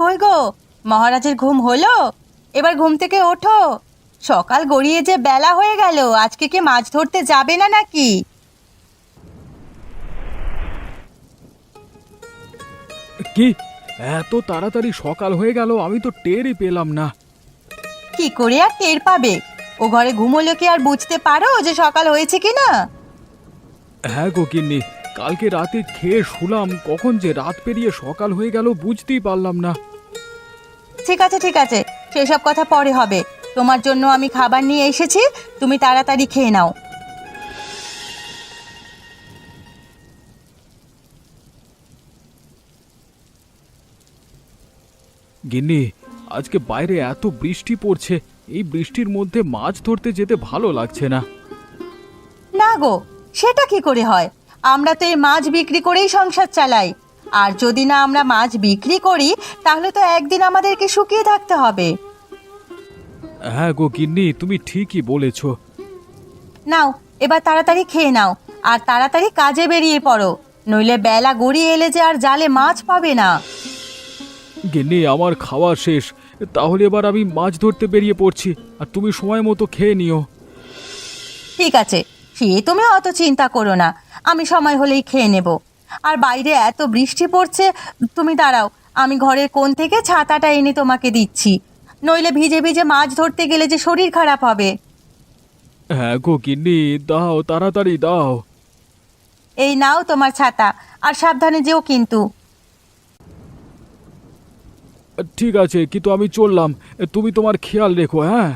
কই গো, মহারাজের ঘুম হলো? এবার ঘুম থেকে ওঠো। সকাল গড়িয়ে যে বেলা হয়ে গেল, আজকে কি মাছ ধরতে যাবে না নাকি? কি? এত তাড়াতাড়ি সকাল হয়ে গেল, আমি তো টেরই পেলাম না। কি করে আর টের পাবে? ও ঘরে ঘুমোলে কি আর বুঝতে পারো যে সকাল হয়েছে কি না? হ্যাঁ গো গিন্নি, কালকে রাতে খেয়ে শুলাম, কখন যে রাত পেরিয়ে সকাল হয়ে গেল বুঝতেই পারলাম না। ঠিক আছে ঠিক আছে, সেসব কথা পরে হবে। তোমার জন্য আমি খাবার নিয়ে এসেছি, তুমি তাড়াতাড়ি খেয়ে নাও। গিন্নি, আজকে বাইরে এত বৃষ্টি পড়ছে, এই বৃষ্টির মধ্যে মাছ ধরতে যেতে ভালো লাগছে না। না গো, সেটা কি করে হয়? আমরা তো এই মাছ বিক্রি করেই সংসার চালাই। আর যদি না আমরা মাছ বিক্রি করি, তাহলে তো একদিন আমাদেরকে শুকিয়ে থাকতে হবে। হ্যাঁ গো গিন্নি, তুমি ঠিকই বলেছ। নাও, এবার তাড়াতাড়ি খেয়ে নাও, আর তাড়াতাড়ি কাজে বেরিয়ে পড়ো, নইলে বেলা গড়িয়ে এলে যে আর জালে মাছ পাবে না। গিন্নি, আমার খাওয়া শেষ, তাহলে এবার আমি মাছ ধরতে বেরিয়ে পড়ছি, আর তুমি সময় মতো খেয়ে নিও। ঠিক আছে, সে তুমি অত চিন্তা করো না, আমি সময় হলেই খেয়ে নেব। আর বাইরে এত বৃষ্টি পড়ছে, তুমি দাঁড়াও, আমি ঘরের কোণ থেকে ছাতাটা এনে তোমাকে দিচ্ছি, নইলে ভিজে ভিজে মাছ ধরতে গেলে যে শরীর খারাপ হবে। হ্যাঁ গো গিন্নি, দাও, তাড়াতাড়ি দাও। এই নাও তোমার ছাতা, আর সাবধানে যেও কিন্তু। ঠিক আছে, কিন্তু আমি চললাম, তুমি তোমার খেয়াল রেখো। হ্যাঁ।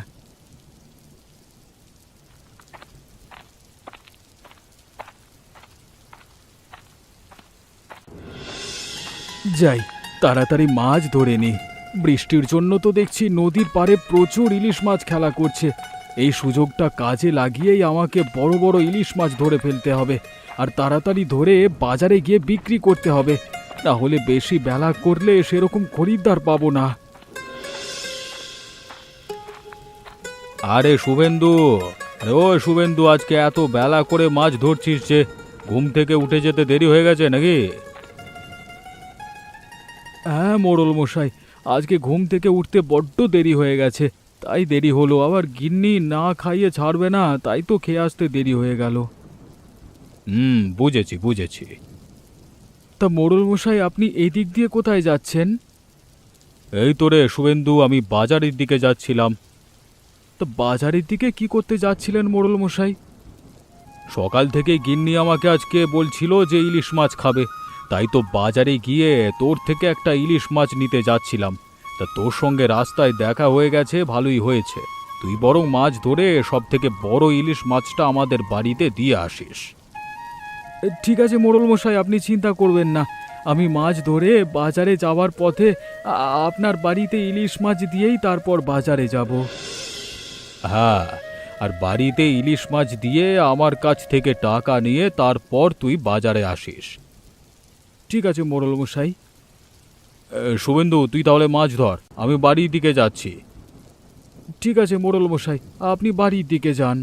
যাই, তাড়াতাড়ি মাছ ধরে নি। বৃষ্টির জন্য তো দেখছি নদীর পাড়ে প্রচুর ইলিশ মাছ খেলা করছে। এই সুযোগটা কাজে লাগিয়েই আমাকে বড় বড় ইলিশ মাছ ধরে ফেলতে হবে, আর তাড়াতাড়ি ধরে বাজারে গিয়ে বিক্রি করতে হবে, না হলে বেশি বেলা করলে সেরকম খরিদ্দার পাবো না। আরে শুভেন্দু, ও শুভেন্দু, আজকে এত বেলা করে মাছ ধরছিস যে? ঘুম থেকে উঠে যেতে দেরি হয়ে গেছে নাকি? হ্যাঁ মোড়ল মশাই, আজকে ঘুম থেকে উঠতে বড্ড দেরি হয়ে গেছে, তাই দেরি হলো। আবার গিন্নি না খাইয়ে ছাড়বে না, তাই তো খেয়ে আসতে দেরি হয়ে গেল। বুঝেছি বুঝেছি। তা মোড়ল মশাই, আপনি এই দিক দিয়ে কোথায় যাচ্ছেন? এই তো রে শুভেন্দু, আমি বাজারের দিকে যাচ্ছিলাম। তা বাজারের দিকে কি করতে যাচ্ছিলেন মোড়ল মশাই? সকাল থেকে গিন্নি আমাকে আজকে বলছিল যে ইলিশ মাছ খাবে, তাই তো বাজারে গিয়ে তোর থেকে একটা ইলিশ মাছ নিতে যাচ্ছিলাম। তা তোর সঙ্গে রাস্তায় দেখা হয়ে গেছে, ভালোই হয়েছে। তুই বরং মাছ ধরে সব থেকে বড় ইলিশ মাছটা আমাদের বাড়িতে দিয়ে আসিস। ঠিক আছে মোড়ল মশাই, আপনি চিন্তা করবেন না, আমি মাছ ধরে বাজারে যাওয়ার পথে আপনার বাড়িতে ইলিশ মাছ দিয়েই তারপর বাজারে যাব। হ্যাঁ, আর বাড়িতে ইলিশ মাছ দিয়ে আমার কাছ থেকে টাকা নিয়ে তারপর তুই বাজারে আসিস। ঠিক আছে মোড়ল মশাই। শুভেন্দু, তুই তাহলে মাছ ধর, আমি বাড়ির দিকে যাচ্ছি। ঠিক আছে মোড়ল মশাই, আপনি বাড়ির দিকে যান।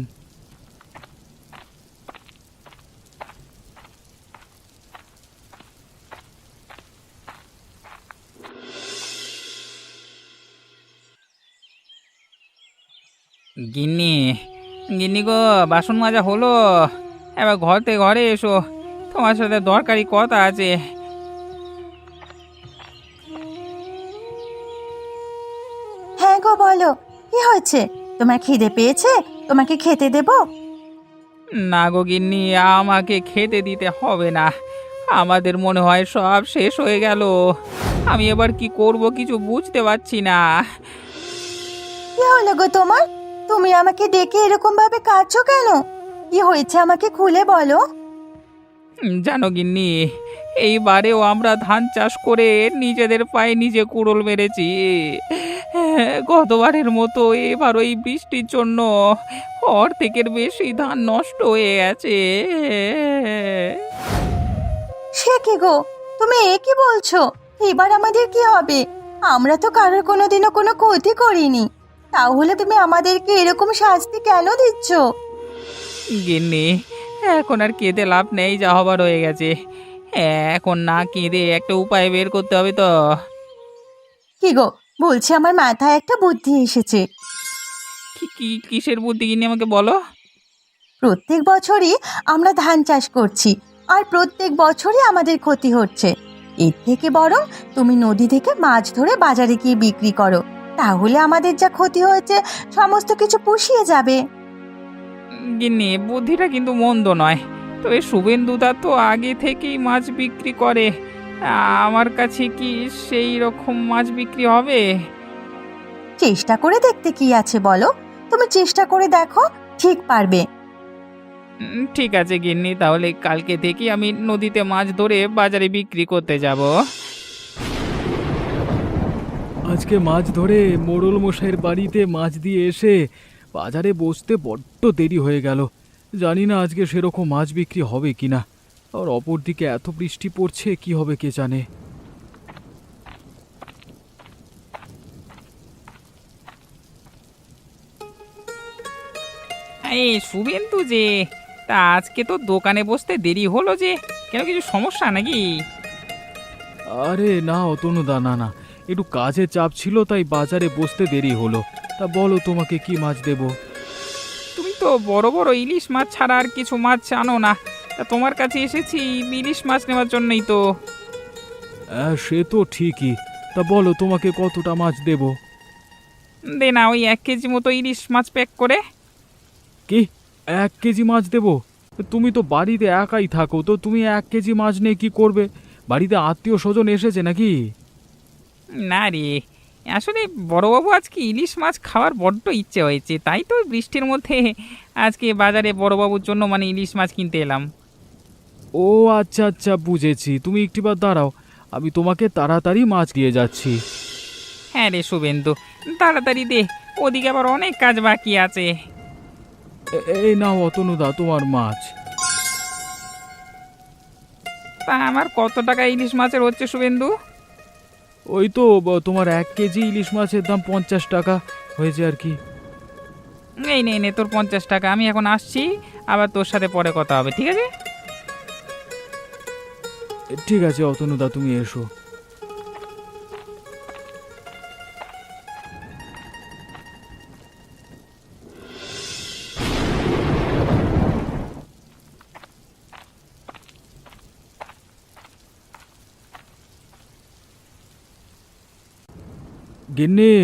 গিন্নি, গিন্নি গো, বাসন মাজা হলো? এবার ঘরে এসো, তোমার সাথে দরকারি কথা আছে। হ্যাঁ গো, বলো, কি হয়েছে? তোমার খিদে পেয়েছে? তোমাকে খেতে দেব? না গো গিন্নি, আমাকে খেতে দিতে হবে না, আমাদের মনে হয় সব শেষ হয়ে গেল। আমি এবার কি করব কিছু বুঝতে পারছি না। কি হলো গো তোমার? তুমি আমাকে ডেকে এরকম ভাবে কাঁদছো কেন? কি হয়েছে আমাকে খুলে বলো। জানো গিন্নি, এইবারেও আমরা ধান চাষ করে নিজেদের পায়ে নিজে কুড়োল মেরেছি। গতবারের মতো এবার ওই বৃষ্টির জন্য অর্ধেকের বেশি ধান নষ্ট হয়ে গেছে। সে কি গো, তুমি এ কি বলছো? এবার আমাদের কি হবে? আমরা তো কারোর কোনোদিনও কোনো ক্ষতি করিনি, তাহলে তুমি আমাদেরকে এরকম শাস্তি কেন দিচ্ছ? গিন্নি, এখন আর কেঁদে লাভ নেই, যা হবার হয়ে গেছে। এখন না কেঁদে একটা উপায় বের করতে হবে তো। কি গো, বলছি আমার মাথায় একটা বুদ্ধি এসেছে। কি কি কিসের বুদ্ধি গিন্নি আমাকে বলো। প্রত্যেক বছরই আমরা ধান চাষ করছি, আর প্রত্যেক বছরই আমাদের ক্ষতি হচ্ছে। এর থেকে বরং তুমি নদী থেকে মাছ ধরে বাজারে গিয়ে বিক্রি করো, তাহলে আমাদের যা ক্ষতি হয়েছে সমস্ত কিছু পুষিয়ে যাবে। গিন্নি বুদ্ধিটা কিন্তু মন্দ নয়, তবে শুভেন্দুদা তো আগে থেকেই মাছ বিক্রি করে। আমার কাছে কি সেই রকম মাছ বিক্রি হবে? চেষ্টা করে দেখতে কি আছে বলো, তুমি চেষ্টা করে দেখো, ঠিক পারবে। ঠিক আছে গিন্নি, তাহলে কালকে থেকে আমি নদীতে মাছ ধরে বাজারে বিক্রি করতে যাব। আজকে মাছ ধরে মোড়ল মশাইয়ের বাড়িতে মাছ দিয়ে এসে বাজারে বসতে বড্ড দেরি হয়ে গেল। জানি না আজকে সেরকম মাছ বিক্রি হবে কিনা। আর অপরদিকে এত বৃষ্টি পড়ছে, কি হবে কে জানে। এই শুভেন্দু যে, তা আজকে তো দোকানে বসতে দেরি হলো যে, কেন কিছু সমস্যা নাকি? আরে না অতনুদা, না না, একটু কাজের চাপ ছিল তাই বাজারে বসতে দেরি হলো। তা বলো তোমাকে কি মাছ দেব? তুমি তো বড় বড় ইলিশ মাছ ছাড়া আর কিছু মাছ আনো না, তা তোমার কাছে এসেছি ইলিশ মাছ নেওয়ার জন্যই তো। সে তো ঠিকই, তা বলো তোমাকে কতটা মাছ দেব? দে না, ওই 1 কেজি মতো ইলিশ মাছ প্যাক করে। কি, 1 কেজি মাছ দেব? তুমি তো বাড়িতে একাই থাকো, তো তুমি 1 কেজি মাছ নিয়ে কি করবে? বাড়িতে আত্মীয় স্বজন এসেছে নাকি? না রে, আসলে বড়বাবু আজকে ইলিশ মাছ খাওয়ার বড্ড ইচ্ছে হয়েছে, তাই তো বৃষ্টির মধ্যে আজকে বাজারে বড়বাবুর জন্য মানে ইলিশ মাছ কিনতে এলাম। ও আচ্ছা আচ্ছা, বুঝেছি। তুমি একটিবার দাঁড়াও, আমি তোমাকে তাড়াতাড়ি মাছ দিয়ে যাচ্ছি। হ্যাঁ রে শুভেন্দু, তাড়াতাড়ি দে, ওদিকে আবার অনেক কাজ বাকি আছে। এই নাও অতনুদা তোমার মাছ। তা আমার কত টাকা ইলিশ মাছের হচ্ছে শুভেন্দু? ওই তো তোমার 1 কেজি ইলিশ মাছের দাম 50 টাকা হয়েছে আর কি। এই নে নে তোর 50 টাকা, আমি এখন আসছি, আবার তোর সাথে পরে কথা হবে, ঠিক আছে? ঠিক আছে অতনুদা, তুমি এসো। গিন্নি,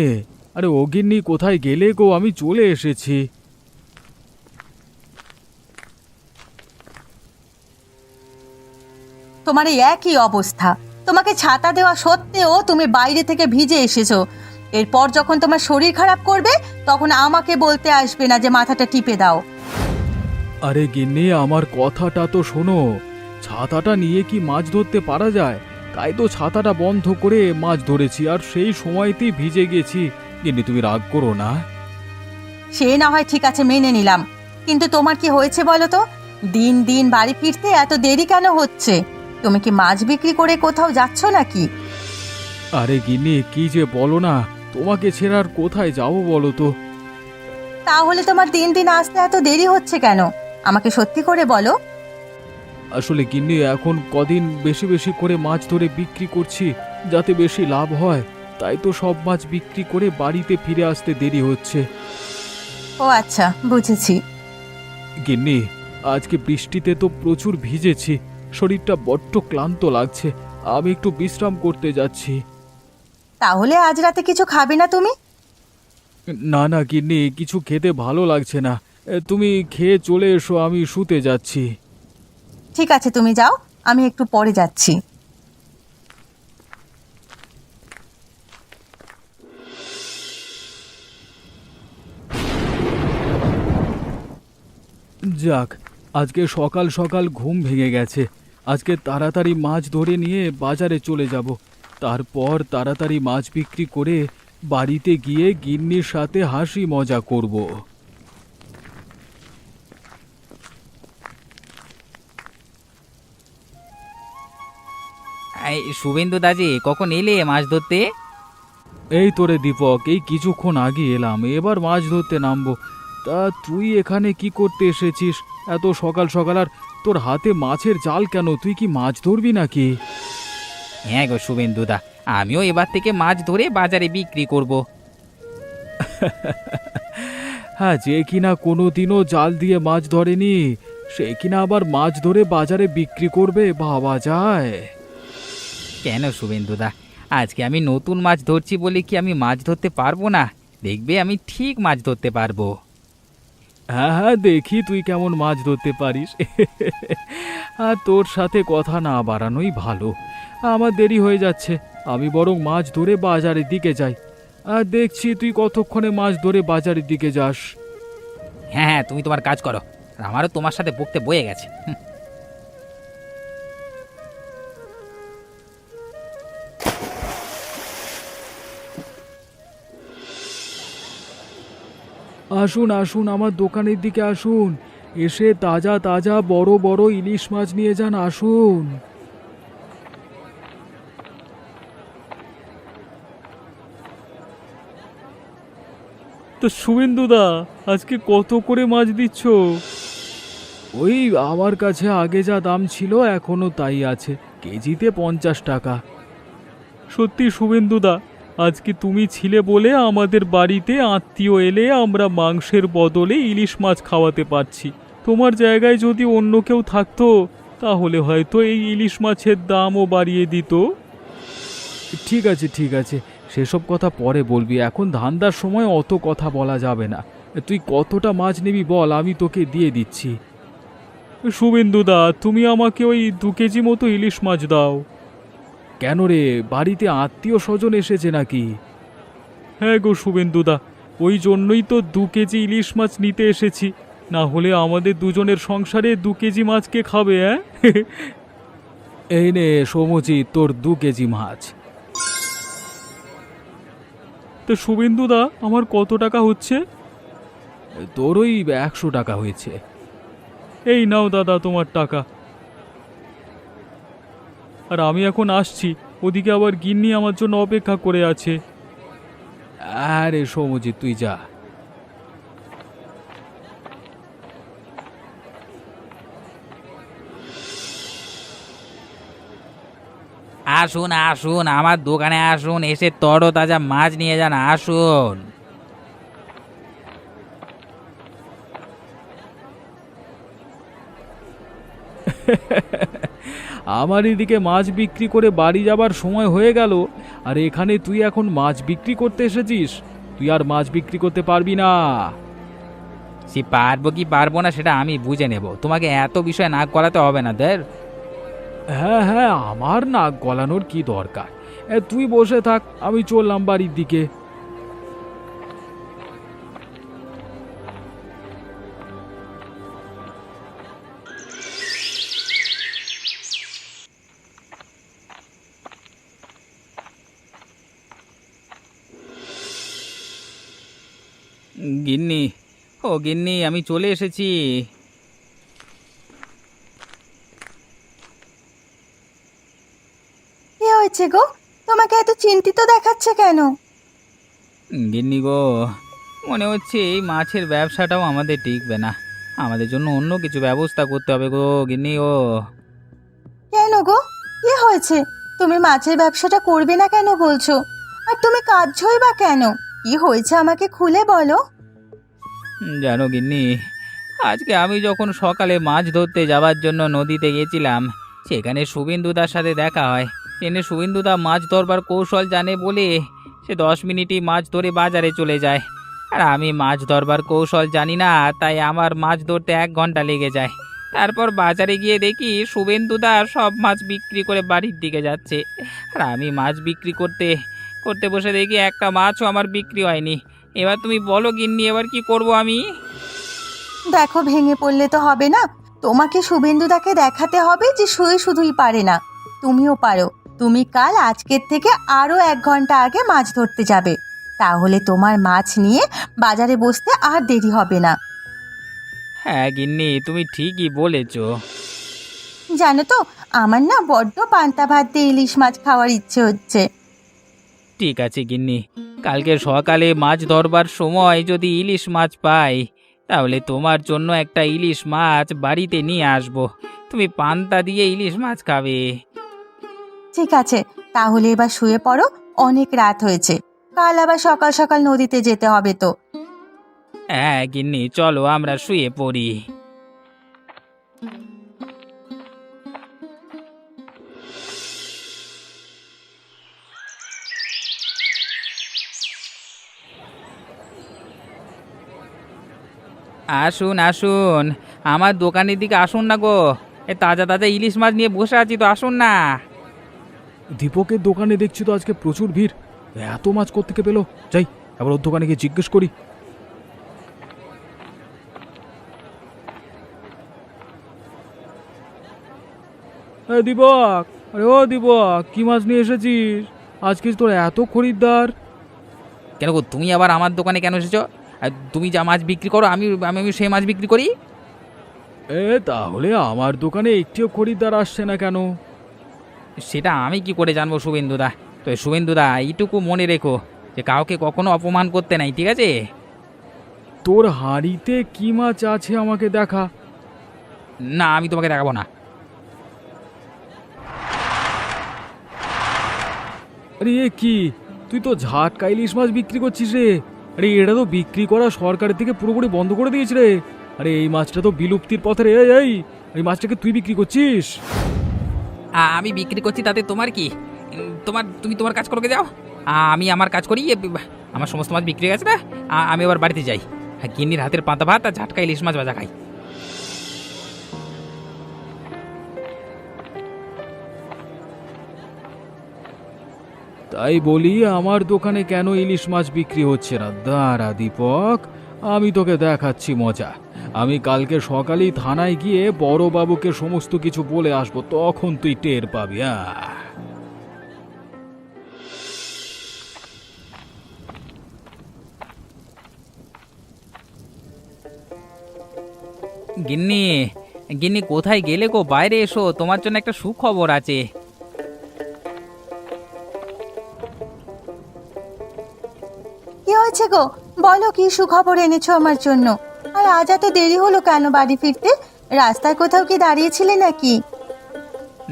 আরে ও গিন্নি, কোথায় গেলে গো? আমি চলে এসেছি। তোমার এই একই অবস্থা, তোমাকে ছাতা দেওয়া সত্ত্বেও তুমি বাইরে থেকে ভিজে এসেছো। এরপর যখন তোমার শরীর খারাপ করবে তখন আমাকে বলতে আসবে না যে মাথাটা টিপে দাও। আরে গিন্নি, আমার কথাটা তো শোনো। ছাতাটা নিয়ে কি মাছ ধরতে পারা যায়? তাই তো ছাতাটা বন্ধ করে মাছ ধরেছি, আর সেই সময়তেই ভিজে গেছি। গিন্নি তুমি রাগ করো না। সে না হয় ঠিক আছে, মেনে নিলাম, কিন্তু তোমার কি হয়েছে বলো তো? দিন দিন বাড়ি ফিরতে এত দেরি কেন হচ্ছে? তুমি কি মাছ বিক্রি করে কোথাও যাচ্ছ নাকি? আরে গিন্নি, কি যে বলো না, তোমাকে ছেড়ে আর কোথায় যাবো বলো তো? তাহলে তোমার দিন দিন আসতে এত দেরি হচ্ছে কেন? আমাকে সত্যি করে বলো। আসলে গিন্নি, এখন কদিন বেশি বেশি করে মাছ ধরে বিক্রি করছি, যাতে বেশি লাভ হয়। তাই তো সব মাছ বিক্রি করে বাড়িতে ফিরে আসতে দেরি হচ্ছে। ও আচ্ছা, বুঝেছি। গিন্নি, আজকে বৃষ্টিতে তো প্রচুর ভিজেছি, শরীরটা বড্ড ক্লান্ত লাগছে। আমি একটু বিশ্রাম করতে যাচ্ছি। তাহলে আজ রাতে কিছু খাবে না তুমি? না না গিন্নি, কিছু খেতে ভালো লাগছে না। তুমি খেয়ে চলে এসো, আমি শুতে যাচ্ছি। ঠিক আছে, তুমি যাও, আমি একটু পরে যাচ্ছি। যাক, আজকে সকাল সকাল ঘুম ভেঙে গেছে। আজকে তাড়াতাড়ি মাছ ধরে নিয়ে বাজারে চলে যাব। তারপর তাড়াতাড়ি মাছ বিক্রি করে বাড়িতে গিয়ে গিন্নির সাথে হাসি মজা করব। এই শুভেন্দু দাজি, কখন এলে মাছ ধরতে? এই তোরে দীপক, এই কিছুক্ষণ আগে এলাম, এবার মাছ ধরতে নামবো। তা তুই এখানে কি করতে এসেছিস এত সকাল সকাল? আর তোর হাতে মাছের জাল কেন? তুই কি মাছ ধরবি নাকি? হ্যাঁ গো শুভেন্দুদা, আমিও এবার থেকে মাছ ধরে বাজারে বিক্রি করব। হ্যাঁ, যে কিনা কোনোদিনও জাল দিয়ে মাছ ধরেনি সে কিনা আবার মাছ ধরে বাজারে বিক্রি করবে, ভাবা যায়? কেন শুভেন্দুদা, আজকে আমি নতুন মাছ ধরছি বলে কি আমি মাছ ধরতে পারবো না? দেখবে আমি ঠিক মাছ ধরতে পারবো। হ্যাঁ হ্যাঁ, দেখি তুই কেমন মাছ ধরতে পারিস। আর তোর সাথে কথা না বাড়ানোই ভালো। আমার দেরি হয়ে যাচ্ছে, আমি বরং মাছ ধরে বাজারের দিকে যাই। আর দেখছি তুই কতক্ষণে মাছ ধরে বাজারের দিকে যাস। হ্যাঁ হ্যাঁ, তুমি তোমার কাজ করো, আর আমারও তোমার সাথে বকতে বয়ে গেছে। আসুন আসুন, আমার দোকানের দিকে আসুন, এসে তাজা তাজা বড় বড় ইলিশ মাছ নিয়ে যান, আসুন। তো শুভেন্দুদা, আজকে কত করে মাছ দিচ্ছ? ওই আমার কাছে আগে যা দাম ছিল এখনো তাই আছে, কেজিতে 50 টাকা। সত্যি শুভেন্দুদা, আজকে তুমি ছিলে বলে আমাদের বাড়িতে আত্মীয় এলে আমরা মাংসের বদলে ইলিশ মাছ খাওয়াতে পারছি। তোমার জায়গায় যদি অন্য কেউ থাকতো তাহলে হয়তো এই ইলিশ মাছের দামও বাড়িয়ে দিত। ঠিক আছে ঠিক আছে, সেসব কথা পরে বলবি, এখন ধান্দার সময় অত কথা বলা যাবে না। তুই কতটা মাছ নিবি বল, আমি তোকে দিয়ে দিচ্ছি। শুভেন্দুদা, তুমি আমাকে ওই 2 কেজি মতো ইলিশ মাছ দাও। কেন রে, বাড়িতে আত্মীয় স্বজন এসেছে নাকি? হ্যাঁ গো শুভেন্দুদা, ওই জন্যই তো 2 কেজি ইলিশ মাছ নিতে এসেছি, না হলে আমাদের দুজনের সংসারে 2 কেজি মাছ কে খাবে? হ্যাঁ, এই নে সমুচি, তোর 2 কেজি মাছ। তো শুভেন্দুদা, আমার কত টাকা হচ্ছে? তোর ওই 100 টাকা হয়েছে। এই নাও দাদা তোমার টাকা। আর আমি এখন আসছি, ওদিকে আবার গিন্নি আমার জন্য অপেক্ষা করে আছে। আরে সমুজিৎ, তুই যা। আসুন আসুন, আমার দোকানে আসুন, এসে তরতাজা মাছ নিয়ে যান, আসুন। আমার এদিকে মাছ বিক্রি করে বাড়ি যাবার সময় হয়ে গেল, আর এখানে তুই এখন মাছ বিক্রি করতে এসেছিস? তুই আর মাছ বিক্রি করতে পারবি না। সে পারবো কি পারবো না সেটা আমি বুঝে নেব, তোমাকে এত বিষয় নাক গলাতে হবে না দের। হ্যাঁ হ্যাঁ, আমার নাক গলানোর কি দরকার? তুই বসে থাক, আমি চললাম বাড়ির দিকে। গিন্নি, ও গিন্নি, আমি চলে এসেছি। কি হয়েছে গো? তোমাকে এত চিন্তিত দেখাচ্ছে কেন? গিন্নি গো, মনে হচ্ছে এই মাছের ব্যবসাটাও আমাদের টিকবে না, আমাদের জন্য অন্য কিছু ব্যবস্থা করতে হবে গো গিন্নি ও। কেন গো, কি হয়েছে? তুমি মাছের ব্যবসাটা করবে না কেন বলছো? আর তুমি কাঁদছোই বা কেন? কি হয়েছে আমাকে খুলে বলো। জানো গিন্নি, আজকে আমি যখন সকালে মাছ ধরতে যাওয়ার জন্য নদীতে গেছিলাম, সেখানে শুভেন্দুদার সাথে দেখা হয়। এনে শুভেন্দুদা মাছ ধরবার কৌশল জানে বলে সে 10 মিনিটই মাছ ধরে বাজারে চলে যায়। আর আমি মাছ ধরবার কৌশল জানি না, তাই আমার মাছ ধরতে 1 ঘন্টা লেগে যায়। তারপর বাজারে গিয়ে দেখি শুভেন্দুদা সব মাছ বিক্রি করে বাড়ির দিকে যাচ্ছে, আর আমি মাছ বিক্রি করতে করতে বসে দেখি একটা মাছও আমার বিক্রি হয়নি। এবার তুমি বলো গিন্নি, এবার কি করব আমি? দেখো, ভেঙে পড়লে তো হবে না। তোমাকে শুভেন্দুদাকে দেখাতে হবে যে শুধুই পারে না, তুমিও পারো। তুমি কাল আজকের থেকে আরো 1 ঘন্টা আগে মাছ ধরতে যাবে, তাহলে তোমার মাছ নিয়ে বাজারে বসতে আর দেরি হবে না। হ্যাঁ গিন্নি, তুমি ঠিকই বলেছো। জানো তো, আমার না বড্ড পান্তা ভাত দিয়ে ইলিশ মাছ খাওয়ার ইচ্ছে হচ্ছে। ঠিক আছে গিন্নি, কালকে সকালে মাছ ধরবার সময় যদি ইলিশ মাছ পাই, তাহলে তোমার জন্য একটা ইলিশ মাছ বাড়িতে নিয়ে আসবো, তুমি পান্তা দিয়ে ইলিশ মাছ খাবে। ঠিক আছে, তাহলে এবার শুয়ে পড়ো, অনেক রাত হয়েছে। কাল আবার সকাল সকাল নদীতে যেতে হবে তো। হ্যাঁ গিন্নি, চলো আমরা শুয়ে পড়ি। আসুন আসুন, আমার দোকানের দিকে আসুন না গো। এ তাজা তাজা ইলিশ মাছ নিয়ে বসে আছি তো, আসুন না। দীপকের দোকানে দেখছি তো আজকে প্রচুর ভিড়। এত মাছ কোত্থেকে পেলো? যাই, এবার ওর দোকানে গিয়ে জিজ্ঞেস করি। দীপক, আরে ও দীপক, কি মাছ নিয়ে এসেছিস? আজকে তোর এত খরিদ্দার। কেন গো, তুমি আবার আমার দোকানে কেন এসেছো? আর তুমি যা মাছ বিক্রি করো আমি আমি আমি সেই মাছ বিক্রি করি। তাহলে আমার দোকানে একটিও খরিদ্দার আসছে না কেন? সেটা আমি কি করে জানবো শুভেন্দুদা? তো শুভেন্দুদা, এইটুকু মনে রেখো যে কাউকে কখনো অপমান করতে নাই, ঠিক আছে? তোর হাঁড়িতে কি মাছ আছে আমাকে দেখা। না, আমি তোমাকে দেখাবো না। আরে এ কি, তুই তো ঝাটকা ইলিশ মাছ বিক্রি করছিস রে? আরে এটা তো বিক্রি করা সরকারের থেকে পুরোপুরি বন্ধ করে দিয়েছে রে। আরে এই মাছটা তো বিলুপ্তির পথে রে। এই মাছটাকে তুই বিক্রি করছিস? আমি বিক্রি করছি, তাতে তোমার কি? তুমি তোমার কাজ করোকে যাও। আমি আমার কাজ করি। আমার সমস্ত মাছ বিক্রি হয়ে গেছে না। আমি আবার বাড়িতে যাই। হ্যাঁ, গিন্নির হাতের পান্তা ভাত আর ঝাটকা ইলিশ মাছ ভাজা খাই। তাই বলি আমার দোকানে কেন ইলিশ মাছ বিক্রি হচ্ছে না? দাঁড়া দীপক, আমি তোকে দেখাচ্ছি মজা। আমি কালকে সকালেই থানায় গিয়ে বড়বাবুকে সমস্ত কিছু বলে আসবো, তখন তুই টের পাবি। গিন্নি, গিন্নি কোথায় গেলে গো? বাইরে এসো, তোমার জন্য একটা সুখবর আছে। কি হয়েছে গো? বলো, কি সুখবর এনেছো আমার জন্য? আর আজ এত দেরি হলো কেন বাড়ি ফিরতে? রাস্তায় কোথাও কি দাঁড়িয়েছিলে নাকি?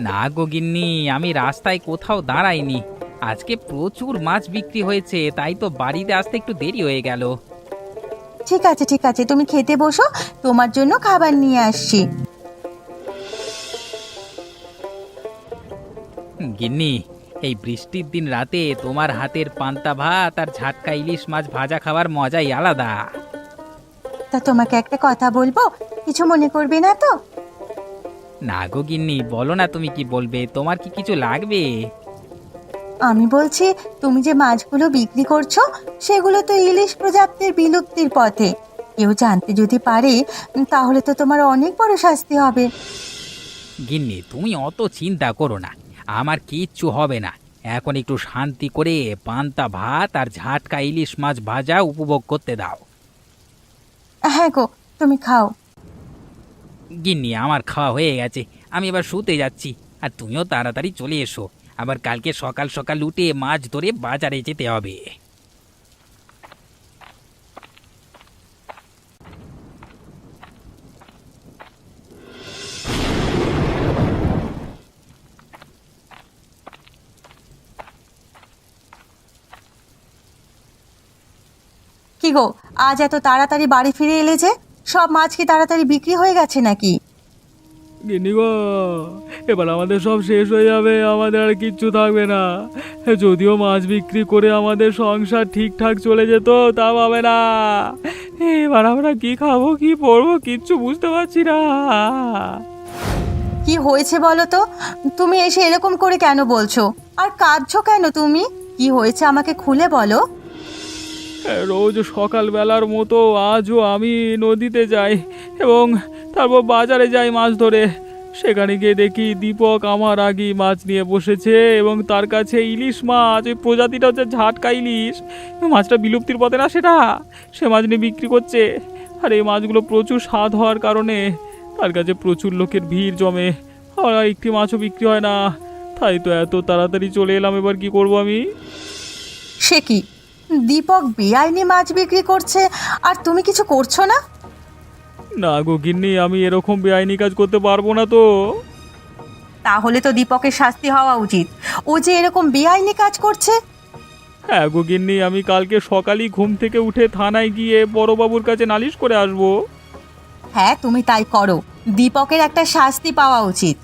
না গো গিন্নি, আমি রাস্তায় কোথাও দাঁড়াইনি। আজকে প্রচুর মাছ বিক্রি হয়েছে, তাই তো বাড়িতে আসতে একটু দেরি হয়ে গেল। ঠিক আছে ঠিক আছে, তুমি খেতে বসো, তোমার জন্য খাবার নিয়ে আসছি। গিন্নি, এই বৃষ্টির দিন রাতে তোমার হাতের পান্তা ভাত আর ঝাটকা ইলিশ মাছ ভাজা খাবার মজাই আলাদা। তা তোমাকে একটা কথা বলবো, কিছু মনে করবে না তো? না গো গিন্নি, বলো না, তুমি কি বলবে? তোমার কি কিছু লাগবে? আমি বলছি, তুমি যে মাছগুলো বিক্রি করছো সেগুলো তো ইলিশ প্রজাতির বিলুপ্তির পথে। কেউ জানতে যদি পারে, তাহলে তো তোমার অনেক বড় শাস্তি হবে। গিন্নি, তুমি অত চিন্তা করো না, আমার কিচ্ছু হবে না। এখন একটু শান্তি করে পান্তা ভাত আর ঝাটকা ইলিশ মাছ ভাজা উপভোগ করতে দাও। হ্যাঁ গো, তুমি খাও। গিন্নি, আমার খাওয়া হয়ে গেছে, আমি এবার শুতে যাচ্ছি। আর তুমিও তাড়াতাড়ি চলে এসো, আবার কালকে সকাল সকাল উঠে মাছ ধরে বাজারে যেতে হবে। কি গো, আজ এত তাড়াতাড়ি বাড়ি ফিরে এলে যে? সব মাছ কি তাড়াতাড়ি বিক্রি হয়ে গেছে নাকি? গিন্নি গো, এবার আমাদের সব শেষ হয়ে যাবে, আমাদের আর কিচ্ছু থাকবে না। যদিও মাছ বিক্রি করে আমাদের সংসার ঠিকঠাক চলে যেত, তা পাবে না। এবার আমরা কি খাবো, কি পরবো, কিচ্ছু বুঝতে পারছি না। কি হয়েছে বলো তো? তুমি এসে এরকম করে কেন বলছো? আর কাঁদছো কেন তুমি? কি হয়েছে আমাকে খুলে বলো। রোজ সকালবেলার মতো আজও আমি নদীতে যাই এবং তারপর বাজারে যাই মাছ ধরে। সেখানে গিয়ে দেখি দীপক আমার আগেই মাছ নিয়ে বসেছে এবং তার কাছে ইলিশ মাছ, ওই প্রজাতিটা হচ্ছে ঝাটকা ইলিশ। মাছটা বিলুপ্তির পথে না সেটা, সে মাছ নিয়ে বিক্রি করছে। আর এই মাছগুলো প্রচুর স্বাদ হওয়ার কারণে তার কাছে প্রচুর লোকের ভিড় জমে, আর একটি মাছও বিক্রি হয় না। তাই তো এত তাড়াতাড়ি চলে এলাম, এবার কি করব আমি? সে কি, দীপক বেআইনি মাছ বিক্রি করছে আর তুমি কিছু করছো না? না গো গিন্নি, আমি এরকম বেআইনি কাজ করতে পারবো না তো। তাহলে তো দীপকের শাস্তি হওয়া উচিত। ও যে এরকম বেআইনি কাজ করছে। হ্যাঁ গো গিন্নি, আমি কালকে সকালেই ঘুম থেকে উঠে থানায় গিয়ে বড়বাবুর কাছে নালিশ করে আসবো। হ্যাঁ, তুমি তাই করো। দীপকের একটা শাস্তি পাওয়া উচিত।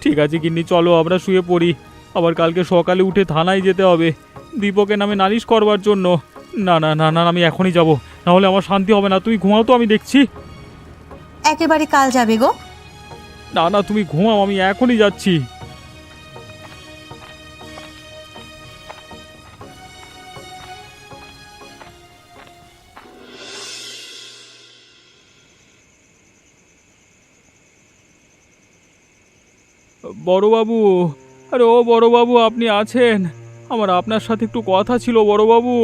ঠিক আছে গিন্নি, চলো আমরা শুয়ে পড়ি। আবার কালকে সকালে উঠে থানায় যেতে হবে দীপকের নামে নালিশ করবার জন্য। না না না না, আমি এখনই যাব, নাহলে আমার শান্তি হবে না। তুমি ঘুমাও তো, আমি দেখছি। একেবারে কাল যাবে গো? না না, তুমি ঘুমাও, আমি এখনই যাচ্ছি। বড়বাবু, আরে ও বড়বাবু, আপনি আছেন? আমার আপনার সাথে একটু কথা ছিল বড়বাবু।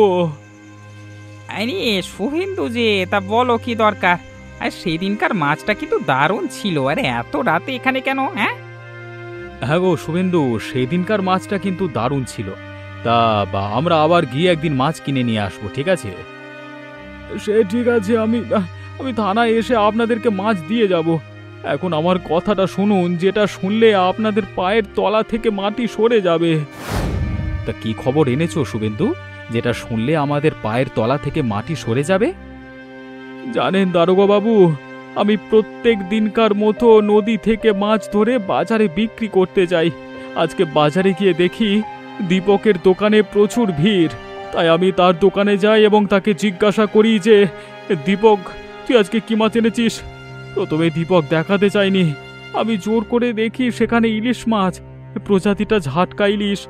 আরে শুভেন্দু যে, তা বলো কি দরকার? আর সেদিনকার মাছটা কিন্তু দারুণ ছিল। আরে এত রাতে এখানে কেন? হ্যাঁ, হ্যাঁ গো শুভেন্দু, সেদিনকার মাছটা কিন্তু দারুণ ছিল। তা আমরা আবার গিয়ে একদিন মাছ কিনে নিয়ে আসবো, ঠিক আছে? সে ঠিক আছে, আমি থানায় এসে আপনাদেরকে মাছ দিয়ে যাব। এখন আমার কথাটা শুনুন, যেটা শুনলে আপনাদের পায়ের তলা থেকে মাটি সরে যাবে। তা কি খবর এনেছো শুভেন্দু, যেটা শুনলে আমাদের পায়ের তলা থেকে মাটি সরে যাবে? জানেন দারোগা বাবু, আমি প্রত্যেক দিনকার মতো নদী থেকে মাছ ধরে বাজারে বিক্রি করতে যাই। আজকে বাজারে গিয়ে দেখি দীপকের দোকানে প্রচুর ভিড়। তাই আমি তার দোকানে যাই এবং তাকে জিজ্ঞাসা করি যে, দীপক, তুই আজকে কি মাছ এনেছিস? প্রথমে দীপক দেখাতে চায়নি। আমি জোর করে দেখি সেখানে ইলিশ মাছ, প্রজাতিটা ঝাটকা ইলিশ,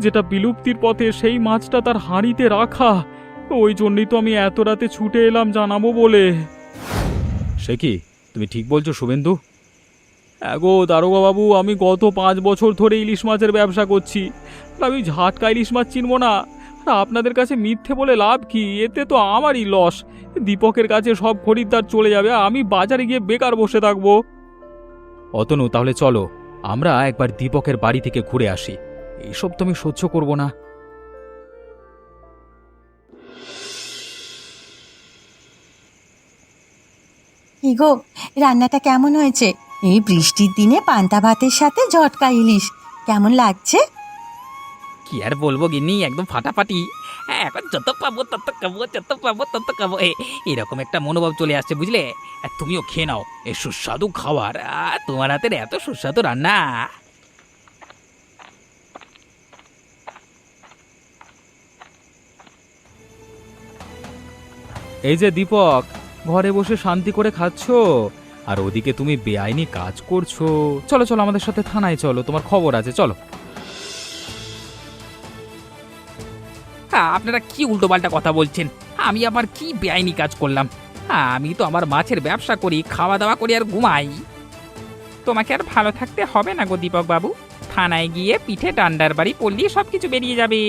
যেটা বিলুপ্তির পথে। সেই মাছটা তার হাঁড়িতে রাখা। ওই জন্যই তো আমি এত রাতে ছুটে এলাম জানাবো বলে। সে কি, তুমি ঠিক বলছো শুভেন্দু? এগো দারোগা বাবু, আমি গত 5 বছর ধরে ইলিশ মাছের ব্যবসা করছি। আমি ঝাটকা ইলিশ মাছ চিনব না? আর আপনাদের কাছে মিথ্যে বলে লাভ কি? এতে তো আমারই লস। দীপকের কাছে সব খরিদ্দার চলে যাবে, আর আমি বাজারে গিয়ে বেকার বসে থাকবো। অতনু, তাহলে চলো আমরা একবার দীপকের বাড়ি থেকে ঘুরে আসি। এইসব তো আমি সহ্য করব না। কি গো, রান্নাটা কেমন হয়েছে? এই বৃষ্টির দিনে পান্তা ভাতের সাথে ঝটকা ইলিশ কেমন লাগছে? কি আর বলবো গিন্নি, একদম ফাটাফাটি। হ্যাঁ, এখন যত পাবো তত খাবো, যত পাবো তত খাবো, এরকম একটা মনোভাব চলে আসছে, বুঝলে? আর তুমিও খেয়ে নাও এই সুস্বাদু খাবার। তোমার হাতের এত সুস্বাদু রান্না। এই যে দীপক, ঘরে বসে শান্তি করে খাচ্ছো, আর ওদিকে তুমি বেআইনি কাজ করছো। চলো চলো, আমাদের সাথে থানায় চলো, তোমার খবর আছে, চলো। আপনারা কি উল্টোপাল্টা কথা বলছেন? আমি আবার কি বেআইনি কাজ করলাম? আমি তো আমার মাছের ব্যবসা করি, খাওয়া দাওয়া করি আর ঘুমাই। তোমাকে আর ভালো থাকতে হবে না গো দীপক বাবু। থানায় গিয়ে পিঠে ডান্ডার বাড়ি পড়লিয়ে সবকিছু বেরিয়ে যাবে।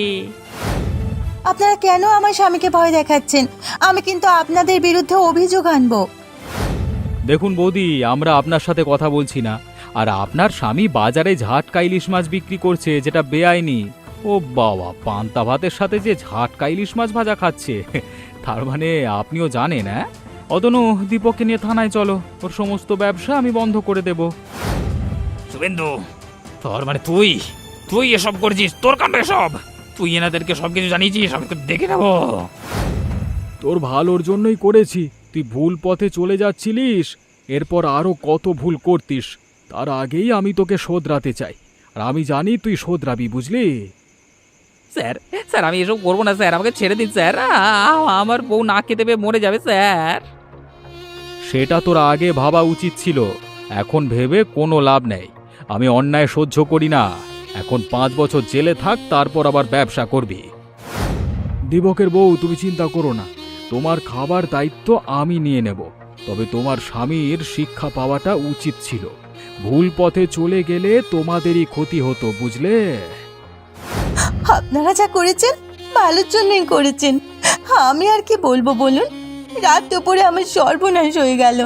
আপনারা কেন আমার স্বামীকে ভয় দেখাচ্ছেন? আমি কিন্তু আপনাদের বিরুদ্ধে অভিযোগ আনবো। দেখুন বৌদি, আমরা আপনার সাথে কথা বলছি না। আর আপনার স্বামী বাজারে ঝাটকা ইলিশ মাছ বিক্রি করছে, যেটা বেআইনি। ও বাবা, পান্তা ভাতের সাথে যে ঝাটকা ইলিশ মাছ ভাজা খাচ্ছে, তার মানে আপনিও জানেন? হ্যাঁ, অতনু, দীপককে নিয়ে থানায় চলো, ওর সমস্ত ব্যবসা আমি বন্ধ করে দেব। শুভেন্দু, তোর মানে তুই তুই এসব করছিস? তোর কাণ্ড এসব? তুই এনাদেরকে সবকিছু জানিয়েছিস? সবকে দেখে নেবো। তোর ভালোর জন্যই করেছি। তুই ভুল পথে চলে যাচ্ছিলিস, এরপর আরো কত ভুল করতিস। তার আগেই আমি তোকে শোধরাতে চাই, আর আমি জানি তুই শোধরাবি, বুঝলি? স্যার, স্যার, আমি এসব করবো না স্যার, আমাকে ছেড়ে দিন স্যার। আমার বউ না খেতে পেয়ে মরে যাবে স্যার। সেটা তোর আগে ভাবা উচিত ছিল, এখন ভেবে কোনো লাভ নেই। আমি অন্যায় সহ্য করি না। এখন 5 বছর জেলে থাক, তারপর আবার ব্যবসা করবি। দীপকের বউ, তুমি চিন্তা করো না, তোমার খাবার দায়িত্ব আমি নিয়ে নেব। তবে তোমার স্বামীর শিক্ষা পাওয়াটা উচিত ছিল। ভুল পথে চলে গেলে তোমাদেরই ক্ষতি হতো, বুঝলে? আপনারা যা করেছেন ভালোর জন্যই করেছেন। আমি আর কি বলবো বলুন? রাত দুপুরে আমার সর্বনাশ হয়ে গেল।